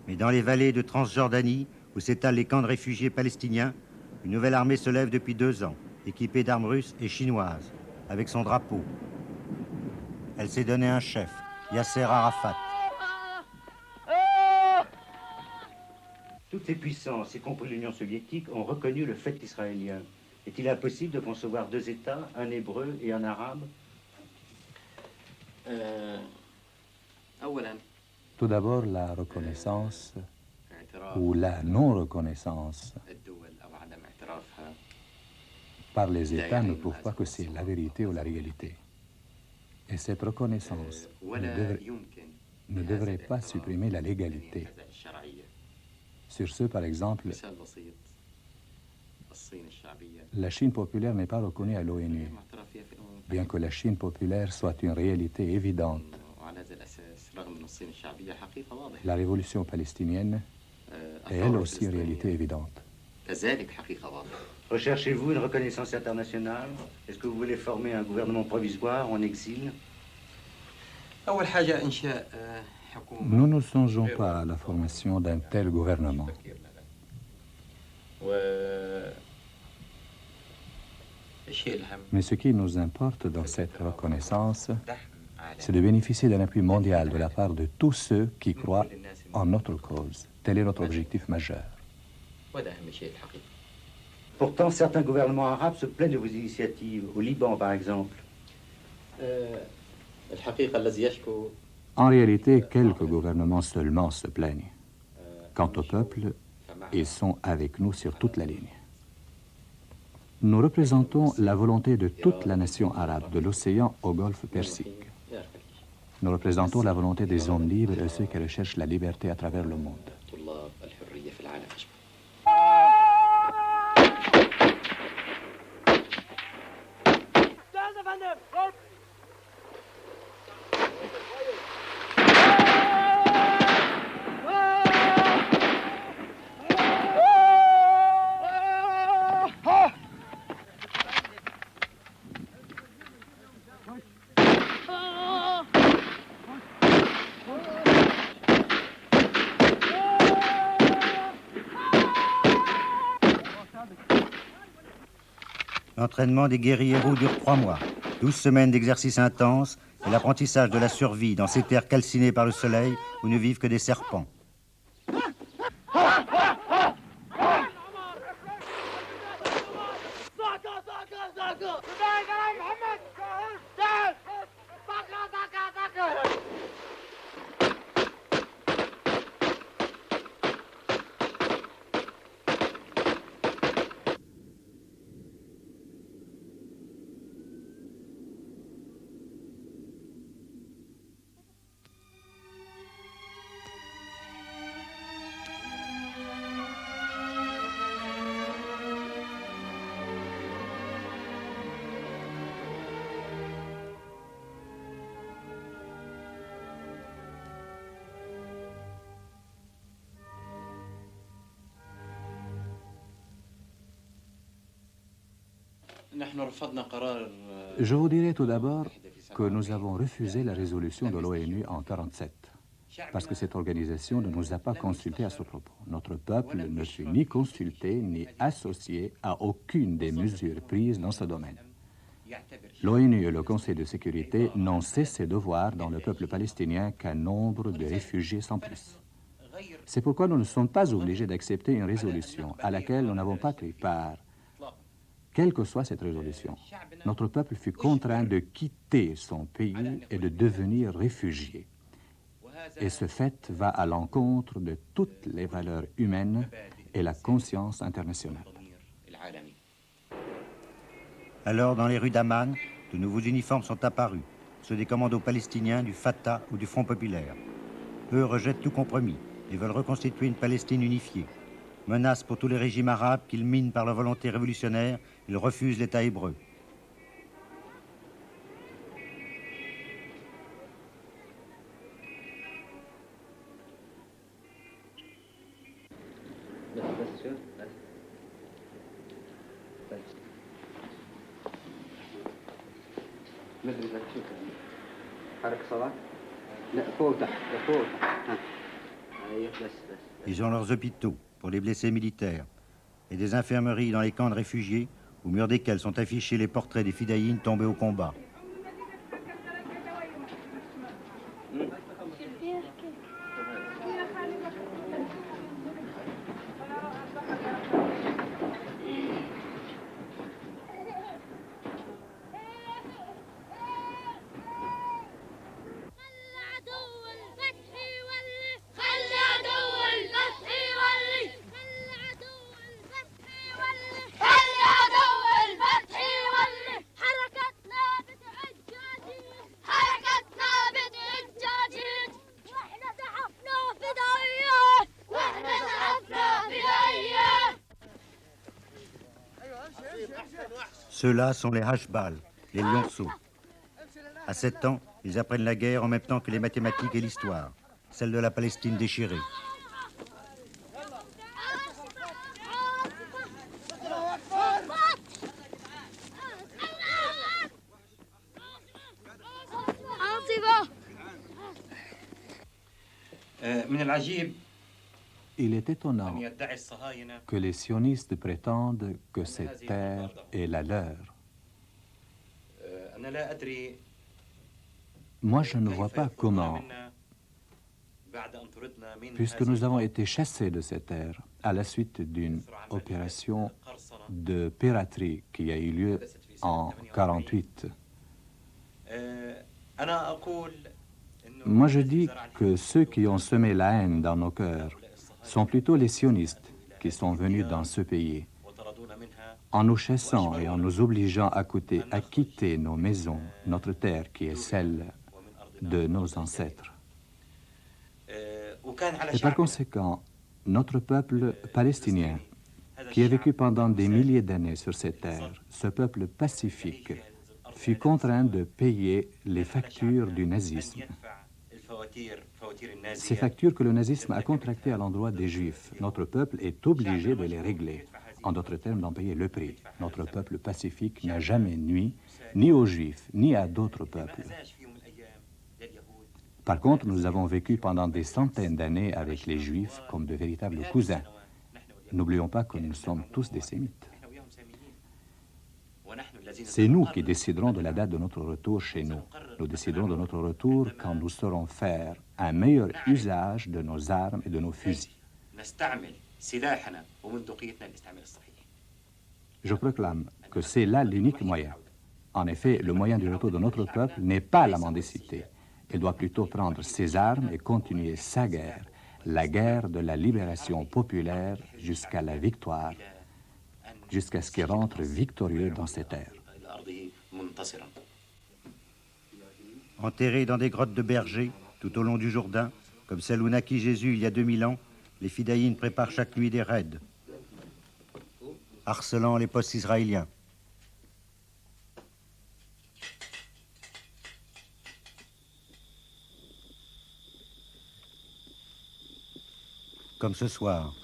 Mais dans les vallées de Transjordanie, où s'étalent les camps de réfugiés palestiniens, une nouvelle armée se lève depuis 2 ans, équipée d'armes russes et chinoises, avec son drapeau. Elle s'est donné un chef, Yasser Arafat. Toutes les puissances, y compris l'Union soviétique, ont reconnu le fait israélien. Est-il impossible de concevoir 2 États, un hébreu et un arabe? Tout d'abord, la reconnaissance ou la non-reconnaissance par les États ne prouve pas que c'est la vérité ou la réalité. Et cette reconnaissance ne devrait pas supprimer la légalité. Sur ce, par exemple, la Chine populaire n'est pas reconnue à l'ONU, bien que la Chine populaire soit une réalité évidente. La révolution palestinienne est elle aussi une réalité évidente. Recherchez-vous une reconnaissance internationale? Est-ce que vous voulez former un gouvernement provisoire en exil? Nous ne songeons pas à la formation d'un tel gouvernement. Mais ce qui nous importe dans cette reconnaissance, c'est de bénéficier d'un appui mondial de la part de tous ceux qui croient en notre cause. Tel est notre objectif majeur. Pourtant, certains gouvernements arabes se plaignent de vos initiatives, au Liban par exemple. En réalité, quelques gouvernements seulement se plaignent. Quant au peuple, ils sont avec nous sur toute la ligne. Nous représentons la volonté de toute la nation arabe, de l'océan au golfe Persique. Nous représentons la volonté des hommes libres et ceux qui recherchent la liberté à travers le monde. L'entraînement des guérilleros dure 3 mois, 12 semaines d'exercice intense et l'apprentissage de la survie dans ces terres calcinées par le soleil où ne vivent que des serpents. Je vous dirai tout d'abord que nous avons refusé la résolution de l'ONU en 1947, parce que cette organisation ne nous a pas consultés à ce propos. Notre peuple ne fut ni consulté ni associé à aucune des mesures prises dans ce domaine. L'ONU et le Conseil de sécurité n'ont cessé de voir dans le peuple palestinien qu'un nombre de réfugiés sans plus. C'est pourquoi nous ne sommes pas obligés d'accepter une résolution à laquelle nous n'avons pas pris part. Quelle que soit cette résolution, notre peuple fut contraint de quitter son pays et de devenir réfugié. Et ce fait va à l'encontre de toutes les valeurs humaines et la conscience internationale. Alors, dans les rues d'Amman, de nouveaux uniformes sont apparus, ceux des commandos palestiniens, du Fatah ou du Front populaire. Eux rejettent tout compromis et veulent reconstituer une Palestine unifiée. Menace pour tous les régimes arabes qu'ils minent par leur volonté révolutionnaire, ils refusent l'État hébreu. Ils ont leurs hôpitaux pour les blessés militaires et des infirmeries dans les camps de réfugiés au mur desquels sont affichés les portraits des fidayines tombés au combat. Ceux-là sont les Hashbal, les lionceaux. À 7 ans, ils apprennent la guerre en même temps que les mathématiques et l'histoire, celle de la Palestine déchirée. Il est étonnant que les sionistes prétendent que cette terre est la leur. Moi, je ne vois pas comment, puisque nous avons été chassés de cette terre à la suite d'une opération de piraterie qui a eu lieu en 1948. Moi, je dis que ceux qui ont semé la haine dans nos cœurs sont plutôt les sionistes qui sont venus dans ce pays, en nous chassant et en nous obligeant à quitter nos maisons, notre terre qui est celle de nos ancêtres. Et par conséquent, notre peuple palestinien, qui a vécu pendant des milliers d'années sur cette terre, ce peuple pacifique, fut contraint de payer les factures du nazisme. Ces factures que le nazisme a contractées à l'endroit des Juifs, notre peuple est obligé de les régler. En d'autres termes, d'en payer le prix. Notre peuple pacifique n'a jamais nui ni aux Juifs, ni à d'autres peuples. Par contre, nous avons vécu pendant des centaines d'années avec les Juifs comme de véritables cousins. N'oublions pas que nous sommes tous des Sémites. C'est nous qui déciderons de la date de notre retour chez nous. Nous déciderons de notre retour quand nous saurons faire un meilleur usage de nos armes et de nos fusils. Je proclame que c'est là l'unique moyen. En effet, le moyen du retour de notre peuple n'est pas la mendicité. Il doit plutôt prendre ses armes et continuer sa guerre, la guerre de la libération populaire jusqu'à la victoire, jusqu'à ce qu'il rentre victorieux dans ses terres. Enterrés dans des grottes de bergers, tout au long du Jourdain, comme celle où naquit Jésus il y a 2000 ans, les fidayines préparent chaque nuit des raids, harcelant les postes israéliens. Comme ce soir.